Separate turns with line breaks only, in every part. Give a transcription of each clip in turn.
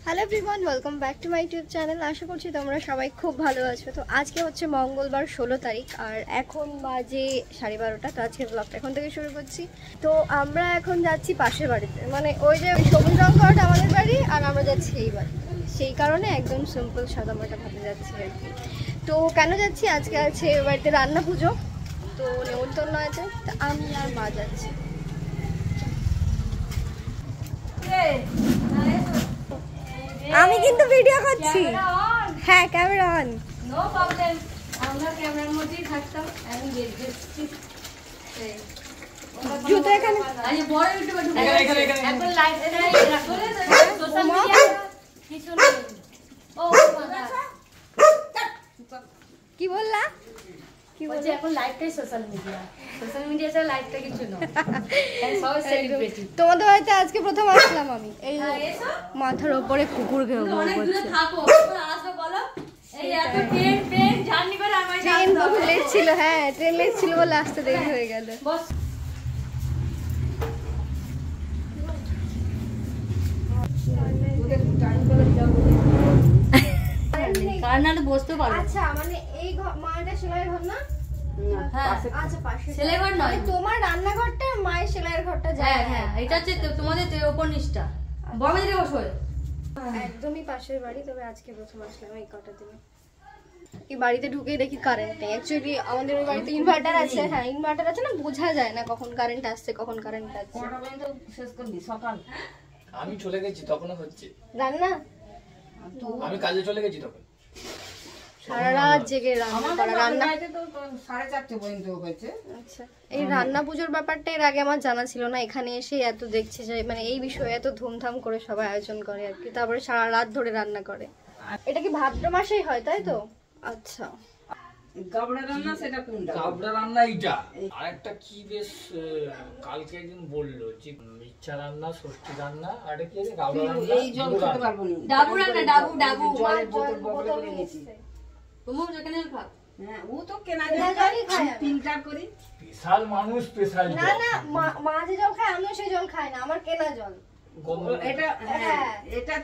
Hello everyone, welcome back to my YouTube channel. আশা করছি তোমরা সবাই খুব ভালো আছো। তো আজকে হচ্ছে মঙ্গলবার 16 তারিখ আর এখন বাজে 12:30। তো আজকের ব্লগটা এখন থেকে শুরু করছি। তো আমরা এখন যাচ্ছি পাশের বাড়িতে, মানে ওই যে সবুজ রং করাটা আমাদের বাড়ি আর আমরা যাচ্ছি এই বাড়ি। সেই কারণে একদম সিম্পল সাদামাটা ভাবে যাচ্ছি আর কি। তো কেন যাচ্ছি, আজকে আছে বাড়িতে রান্না পুজো, তো নেমন্তন্ন আছে। তো আমি আর মা যাচ্ছি। আমি কিন্তু ভিডিও করছি। হ্যাঁ, ক্যামেরা অন।
নো প্রবলেম, আমরা ক্যামেরার মধ্যেই থাকতাম। আমি দেখছি
জুতো এখানে
আরে বড় ইউটিউবার ঢুকে গেছে। একবার লাইট রাখো সোশ্যাল মিডিয়া কিছু নেই। ও
কি বললা? কি
বলছে এখন লাইভটাই সোশ্যাল মিডিয়া ছাড়া লাইভটা কিছু না। সবাই সেলিব্রিটি।
তোমাদের বাড়িতে আজকে প্রথম আসলাম আমি। এই মাথার উপরে কুকুর ঘেউ ঘেউ
অনেক দূরে
করছে।
থাকো, আসো বলো। এই এত ট্রেন জার্নি করে আমার
ট্রেন বহুত লেট ছিল। হ্যাঁ, ট্রেন লেট ছিল বলে আসতে দেরি হয়ে গেল।
বস কারণ বসতে পারবো।
আচ্ছা, মানে এই মায়ের সেলাইয়ের ঘর না?
হ্যাঁ,
আচ্ছা, পাশে
সেলাই ঘর নয়,
তোমার রান্নাঘরটা মায়ের সেলাইয়ের ঘরটা যায়।
হ্যাঁ হ্যাঁ, এটা হচ্ছে তোমাদের ওপর নিচটা বড় দিকে বসো।
একদমই পাশের বাড়ি, তবে আজকে প্রথম আসলাম এই কটা দিনে। এই বাড়িতে ঢুকেই দেখি কারেন্ট নেই। অ্যাকচুয়ালি আমাদের ওই বাড়িতে ইনভার্টার আছে। হ্যাঁ, ইনভার্টার আছে না, বোঝা যায় না কখন কারেন্ট আসছে কখন কারেন্ট যাচ্ছে।
শেষ করবি সকাল।
আমি চলে গেছি তখনও হচ্ছে।
রান্না
আমি কাজে চলে গেছি তখন।
সারা রাত জেগে রান্না করা। রান্না
তো 4:30 পর্যন্ত হয়েছে।
আচ্ছা, এই রান্না পুজোর ব্যাপারটা এর আগে আমার জানা ছিল না। এখানে এসে এত দেখছি যে মানে এই বিষয়ে এত ধুমধাম করে সবাই আয়োজন করে আর কি। তারপরে সারা রাত ধরে রান্না করে। এটা কি ভাদ্র মাসেই হয়, তাই তো? আচ্ছা,
গাবড়া রান্না সেটা কোনটা?
গাবড়া রান্না এইটা। আরেকটা কি বেশ কালকে একদিন বললো যে ইচ্ছা রান্না, ষষ্ঠী রান্না, আর কি আছে গাবড়া রান্না।
এই জল খেতে পারবো না।
ডাবু রান্না, ডাবু
জলের বোতল বগলে করে নিয়েছি।
তুমি যেখানে খাও।
হ্যাঁ, ও তো কেনা
কেনা জলই খাই আমি।
ফিল্টার করি।
স্পেশাল মানুষ, স্পেশাল
না না, মা যে জল খায় আমিও সেই জল খাই না, আমার কেনা জল।
এটা হ্যাঁ, এটা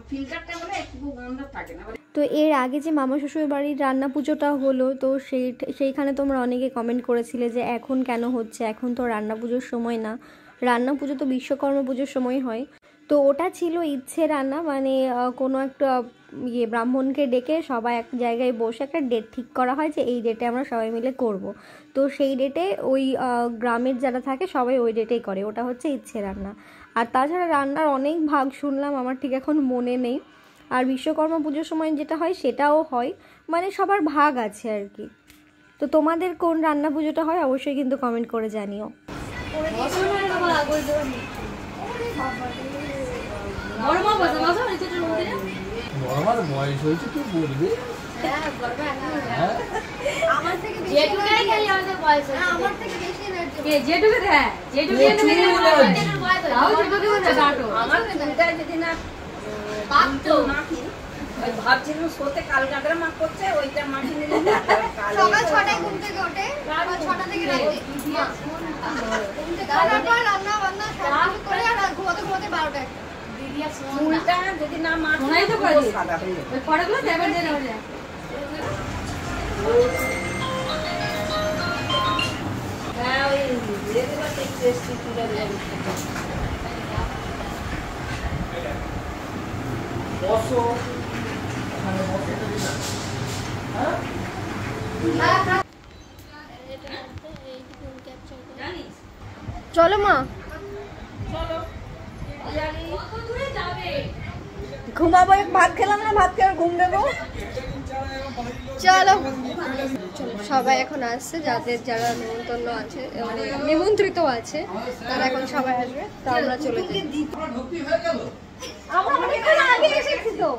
ফিল্টারটা হলে একটু গন্ধ থাকে না।
তো এর আগে যে মামা শ্বশুর বাড়ির রান্না পুজোটা হলো, তো সেইখানে তোমরা অনেকে কমেন্ট করেছিলে যে এখন কেন হচ্ছে, এখন তো রান্না পুজোর সময় না। রান্না পুজো তো বিশ্বকর্মা পুজোর সময় হয়। তো ওটা ছিল ইচ্ছে রান্না, মানে কোনো একটা ব্রাহ্মণকে ডেকে সবাই এক জায়গায় বসে একটা ডেট ঠিক করা হয় যে এই ডেটে আমরা সবাই মিলে করব। তো সেই ডেটে ওই গ্রামের যারা থাকে সবাই ওই ডেটেই করে, ওটা হচ্ছে ইচ্ছে রান্না। আর তাছাড়া রান্নার অনেক ভাগ শুনলাম, আমার ঠিক এখন মনে নেই। আর বিশ্বকর্মা পুজোর সময় যেটা হয় সেটাও হয়, মানে সবার ভাগ আছে আর কি। তো তোমাদের কোন রান্না পুজোটা হয় অবশ্যই কিন্তু কমেন্ট করে জানিও।
আমার বয়স হয়েছে তুই বলবি।
ভাবছিলাম শোতে কালকাটা মাখ করছে, ওইটা মাখি নিলে
সকাল 6টায় ঘুম থেকে ওঠে, 6টা থেকে রাতে রান্না বান্না সব করে আর ঘুমাতে ঘুমাতে 12টা।
চুলটা যদি না মাখ সাদা হয়ে যাবে। হ্যাঁ, ওই রেগুলার টেস্টি তুলে দেবেন।
বসো ওখানে, বসে
চলো মা, ঘুমাবো। ভাত খেলাম না, ভাত খেয়ে ঘুম দেবো। চলো সবাই এখন আসছে, যাদের যারা নেমন্তন্ন আছে মানে নিমন্ত্রিত আছে তারা এখন সবাই আসবে। তো আমরা চলে যাই। আমরা অনেকক্ষণ আগে এসেছি তো।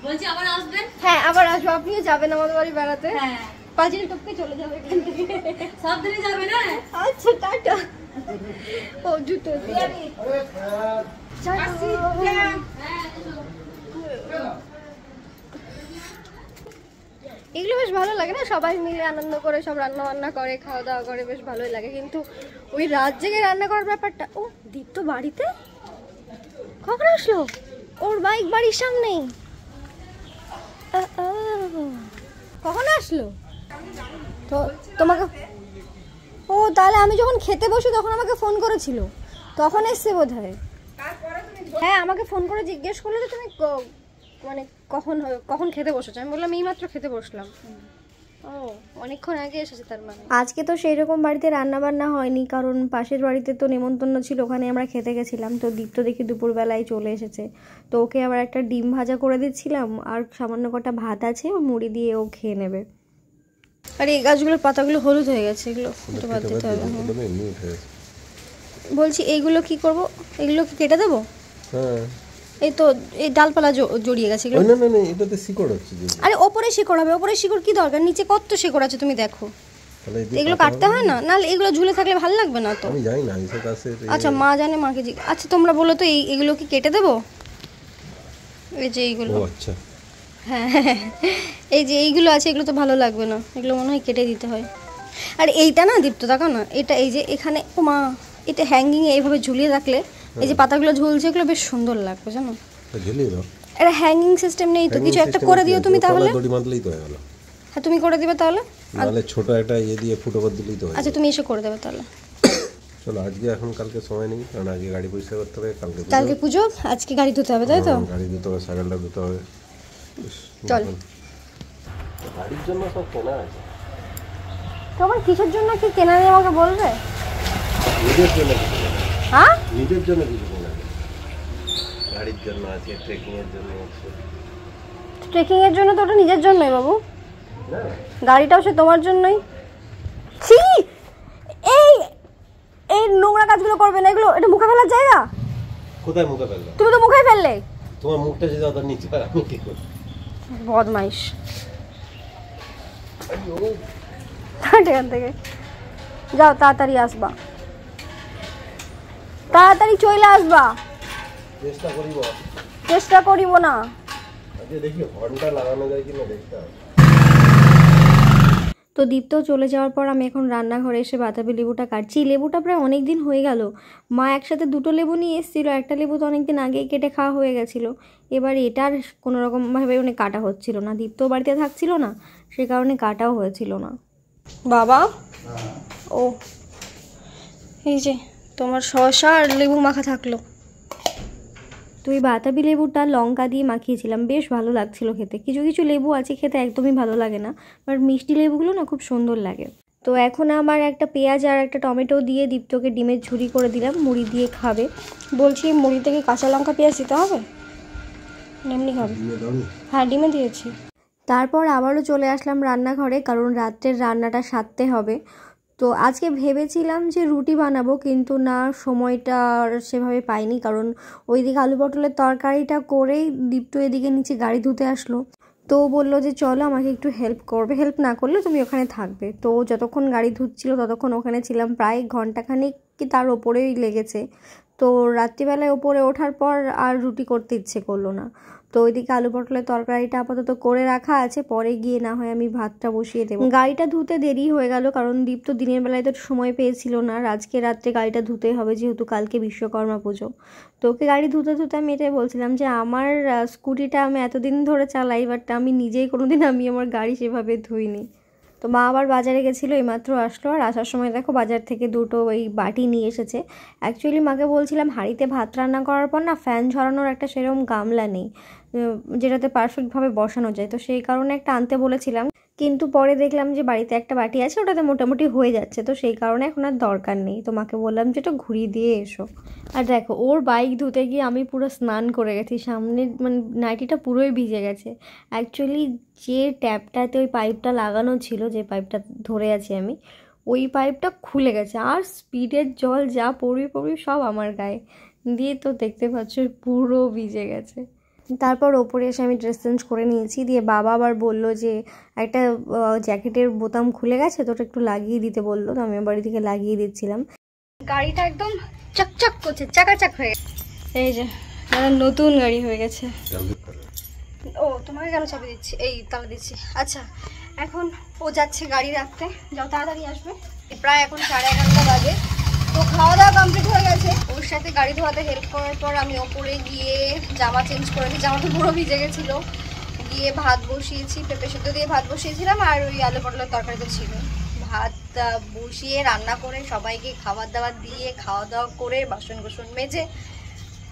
বলছি আবার আসবেন?
হ্যাঁ, আবার আসবো। আপনিও যাবেন আমাদের বাড়ি বেড়াতে?
হ্যাঁ,
পাঁচিল টপকে চলে যাবে এখান থেকে।
সব দিনে যাবে না?
আচ্ছা, টাটা। ও জুতো এগুলো বেশ ভালো লাগে না, সবাই মিলে আনন্দ করে সব রান্না বান্না করে, খাওয়া দাওয়া করে, বেশ ভালোই লাগে। কিন্তু ওই রাত জেগে রান্না করার ব্যাপারটা। ও দীপ তো বাড়িতে কখন আসলো? ও ওর বাইক বাড়ির সামনেই। কখন আসলো তো তোমাকে? ও তাহলে আমি যখন খেতে বসি তখন আমাকে ফোন করেছিল, তখন এসছে বোধ হয়। হ্যাঁ আমাকে ফোন করে জিজ্ঞেস করলো যে তুমি মানে কখন খেতে বসেছো। আমি বললাম এইমাত্র খেতে বসলাম। ও অনেকক্ষণ আগে এসেছে তার মানে। আজকে তো সেই রকম বাড়িতে রান্না বান্না হয়নি, কারণ পাশের বাড়িতে তো নেমন্তন্ন ছিল, ওখানে আমরা খেতে গেছিলাম। তো দীপ্ত দেখি দুপুরবেলায় চলে এসেছে, তো ওকে আবার একটা ডিম ভাজা করে দিচ্ছিলাম, আর সামান্য কটা ভাত আছে, ও মুড়ি দিয়ে ও খেয়ে নেবে। আর এই গাছগুলোর পাতাগুলো হলুদ হয়ে গেছে, এগুলো ফুটো বাদ দিতে হবে। বলছি এইগুলো কি করব? এগুলো কি কেটে দেবো?
হ্যাঁ
এই তো এই ডালপালা জড়িয়ে গেছে এগুলো।
না না না, এটাতে শিকড় হচ্ছে।
আরে ওপরে শিকড় হবে, ওপরে শিকড় কি দরকার? নিচে কত শিকড় আছে তুমি দেখো। এগুলো কাটতে হয় না? নাহলে এগুলো ঝুলে থাকলে ভালো লাগবে না তো।
আমি জানি না এসব কাছে।
আচ্ছা মা জানে, মাকে জিজ্ঞেস। আচ্ছা তোমরা বলো তো এগুলো কি কেটে দেবো? এই যে এইগুলো।
ও আচ্ছা
হ্যাঁ এই যে এইগুলো আছে, এগুলো তো ভালো লাগবে না, এগুলো মনে হয় কেটে দিতে হয়। আর এইটা না দীপ্ত দেখো না, এটা এই যে এখানে, ও মা, এটা হ্যাঙ্গিংয়ে এইভাবে ঝুলিয়ে রাখলে এই যে পাতাগুলো ঝুলছে, এগুলো বেশ সুন্দর লাগবে জানো।
ঝুলিয়ে দাও।
এটা হ্যাঙ্গিং সিস্টেম নেই তো, কিছু একটা করে দিও তুমি তাহলে।
দড়ি বাঁধলেই তো হয়ে গেল।
হ্যাঁ তুমি করে দিবে তাহলে।
নাহলে ছোট একটা ইয়ে দিয়ে ফুটো করে দিলেই তো হয়।
আচ্ছা তুমি এসে করে দেবে তাহলে।
চলো আজকে এখন কালকে সময় নেই, কারণ আজকে গাড়ি পরিষ্কার করতে হবে,
কালকে পুজো, আজকে গাড়ি ধুতে হবে, তাই তো?
গাড়ি ধুতে হবে, সাইকেলটা ধুতে হবে।
চল।
গাড়ির জন্য সব কেনা আছে।
তোমার কিসের জন্য কি কেনা নেই আমাকে বলবে?
নিজের জন্য।
হ্যাঁ
নিজের জন্য কিছু কেনা আছে, গাড়ির জন্য আছে, ট্রেকিং এর জন্য আছে।
ট্রেকিং এর জন্য তো ওটা নিজের জন্যই বাবু, গাড়িটাও সে তোমার জন্যই। ছি, এই এই নোংরা কাজগুলো করবে না, এগুলো এটা মুখে ফেলার জায়গা।
কোথায় মুখে ফেললে?
তুমি তো মুখে ফেললে।
তোমার মুখটা যদি অত নিচে হয় আমি কি করব?
বদমাইশ। এখান থেকে যাও, তাড়াতাড়ি আসবা, তাড়াতাড়ি চলে আসবা। চেষ্টা করিব না।
দেখি হর্নটা লাগানো যায় কিনা দেখতে হবে।
তো দীপ্ত চলে যাওয়ার পর আমি এখন রান্নাঘরে এসে বাতাবি লেবুটা কাটছি। লেবুটা প্রায় অনেক দিন হয়ে গেল, মা একসাথে দুটো লেবু নিয়ে এসেছিলো, একটা লেবু তো অনেক দিন আগেই কেটে খাওয়া হয়ে গেছিলো। এবার এটার কোনো রকমভাবে মানে কাটা হচ্ছিল না, দীপ্ত বাড়িতে থাকছিল না, সে কারণে কাটাও হয়েছিল না। বাবা ও এই যে তোমার শসা আর লেবু মাখা থাকলো। তো এই বাতাবি লেবুটা লঙ্কা দিয়ে মাখিয়েছিলাম, বেশ ভালো লাগছিল খেতে। কিছু কিছু লেবু আছে খেতে একদমই ভালো লাগে না, বাট মিষ্টি লেবুগুলো না খুব সুন্দর লাগে। তো এখন আমার একটা পেঁয়াজ আর একটা টমেটো দিয়ে দীপ্তকে ডিমের ঝুরি করে দিলাম, মুড়ি দিয়ে খাবে। বলছি মুড়ি থেকে কাঁচা লঙ্কা পেঁয়াজ দিতে হবে? এমনি খাবে? হ্যাঁ ডিমে দিয়েছি। তারপর আবারও চলে আসলাম রান্নাঘরে, কারণ রাত্রের রান্নাটা সারতে হবে। তো আজকে ভেবেছিলাম যে রুটি বানাবো, কিন্তু না সময়টা সেভাবে পাইনি, কারণ ওইদিকে আলু পটলের তরকারিটা করেই দীপ্ত এদিকে নিচে গাড়ি ধুতে আসলো। তো বললো যে চলো আমাকে একটু হেল্প করবে, হেল্প না করলে তুমি ওখানে থাকবে। তো যতক্ষণ গাড়ি ধুচ্ছিল ততক্ষণ ওখানে ছিলাম, প্রায় ঘন্টাখানেক কি তার ওপরেই লেগেছে। তো রাত্রিবেলায় ওপরে ওঠার পর আর রুটি করতে ইচ্ছে করলো না। তো ওইদিকে আলু পটলের তরকারিটা আপাতত করে রাখা আছে, পরে গিয়ে না হয় আমি ভাতটা বসিয়ে দেবো। গাড়িটা ধুতে দেরি হয়ে গেল, কারণ দীপ্ত দিনের বেলায় তো সময় পেয়েছিল না, আজকে রাত্রে গাড়িটা ধুতেই হবে যেহেতু কালকে বিশ্বকর্মা পুজো। তো ওকে গাড়ি ধুতে ধুতে আমি এটাই বলছিলাম যে আমার স্কুটিটা আমি এতদিন ধরে চালাই, বাট আমি নিজেই কোনোদিন আমি আমার গাড়ি সেভাবে ধুইনি। তো মা আবার বাজারে গেছিলো, এইমাত্র আসলো, আর আসার সময় দেখো বাজার থেকে দুটো ওই বাটি নিয়ে এসেছে। অ্যাকচুয়ালি মাকে বলছিলাম হাঁড়িতে ভাত রান্না করার পর না ফ্যান ঝরানোর একটা সেরকম গামলা নেই যেটাতে পারফেক্টভাবে বসানো যায়, তো সেই কারণে একটা আনতে বলেছিলাম, কিন্তু পরে দেখলাম যে বাড়িতে একটা বাটি আছে, ওটাতে মোটামুটি হয়ে যাচ্ছে, তো সেই কারণে এখন আর দরকার নেই। তো মাকে বললাম যে এটা ঘুরিয়ে দিয়ে এসো। আর দেখো ওর বাইক ধুতে গিয়ে আমি পুরো স্নান করে গেছি, সামনে মানে নাইটিটা পুরোই ভিজে গেছে। অ্যাকচুয়ালি যে ট্যাপটাতে ওই পাইপটা লাগানো ছিল, যে পাইপটা ধরে আছি আমি, ওই পাইপটা খুলে গেছে, আর স্পিডের জল যা পড়বি সব আমার গায়ে দিয়ে, তো দেখতে পাচ্ছ পুরো ভিজে গেছে। তারপর ওপরে এসে আমি ড্রেস চেঞ্জ করে নিয়েছি, দিয়ে বাবা আবার বললো যে একটা জ্যাকেটের বোতাম খুলে গেছে, তো ওটা একটু লাগিয়ে দিতে বললো, তো আমি বাড়ি থেকে লাগিয়ে দিচ্ছিলাম। গাড়িটা একদম চকচক করছে, চাকাচাক হয়ে গেছে। এই যে নতুন গাড়ি হয়ে গেছে। ও তোমাকে কেন চাবি দিচ্ছি, এই তালা দিচ্ছি। আচ্ছা এখন ও যাচ্ছে গাড়ি রাখতে, যাও তাড়াতাড়ি আসবে। প্রায় এখন 11:30 বাজে, তো খাওয়া দাওয়া কমপ্লিট হয়ে গেছে। ওর সাথে গাড়ি ধোয়াতে হেল্প করার পর আমি ওপরে গিয়ে জামা চেঞ্জ করেছি, জামাটা পুরো ভিজে গেছিলো। গিয়ে ভাত বসিয়েছি, পেঁপে সেদ্ধ দিয়ে ভাত বসিয়েছিলাম, আর ওই আলু পটলের তরকারি তো ছিল। ভাত বসিয়ে রান্না করে সবাইকে খাবার দাবার দিয়ে খাওয়া দাওয়া করে বাসন কোসন মেজে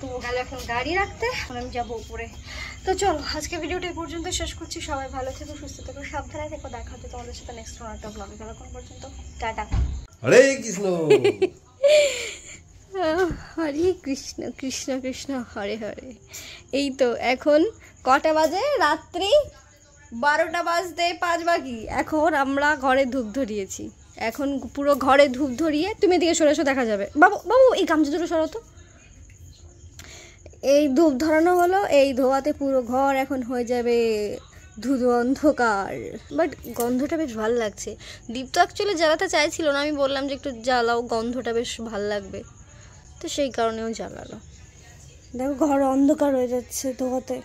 তো গেল এখন গাড়ি রাখতে। এখন আমি যাবো উপরে। তো চলো আজকে ভিডিওটা এই পর্যন্ত শেষ করছি। সবাই ভালো থেকো, সুস্থ থেকো, সাবধানে থেকো। দেখা হচ্ছে তোমাদের সাথে নেক্সট একটা ব্লগে। ততক্ষণ পর্যন্ত টাটা।
হরে কৃষ্ণ।
হরে কৃষ্ণ কৃষ্ণ কৃষ্ণ হরে হরে। এই তো এখন কটা বাজে? রাত্রি 12টা বাজতে 5 বাকি। এখন আমরা ঘরে ধূপ ধরিয়েছি। এখন পুরো ঘরে ধূপ ধরিয়ে, তুমি এদিকে সরে এসো, দেখা যাবে। বাবু বাবু এই গামছা দুটো সরাতো। এই ধূপ ধরানো হলো, এই ধোয়াতে পুরো ঘর এখন হয়ে যাবে ধুধু অন্ধকার। বাট গন্ধটা বেশ ভালো লাগছে। দীপ তো অ্যাকচুয়ালি জ্বালাতে চাইছিল না, আমি বললাম যে একটু জ্বালাও, গন্ধটা বেশ ভালো লাগবে, তো সেই কারণেও জ্বালালো। দেখো ঘর অন্ধকার হয়ে যাচ্ছে ধোয়াতে।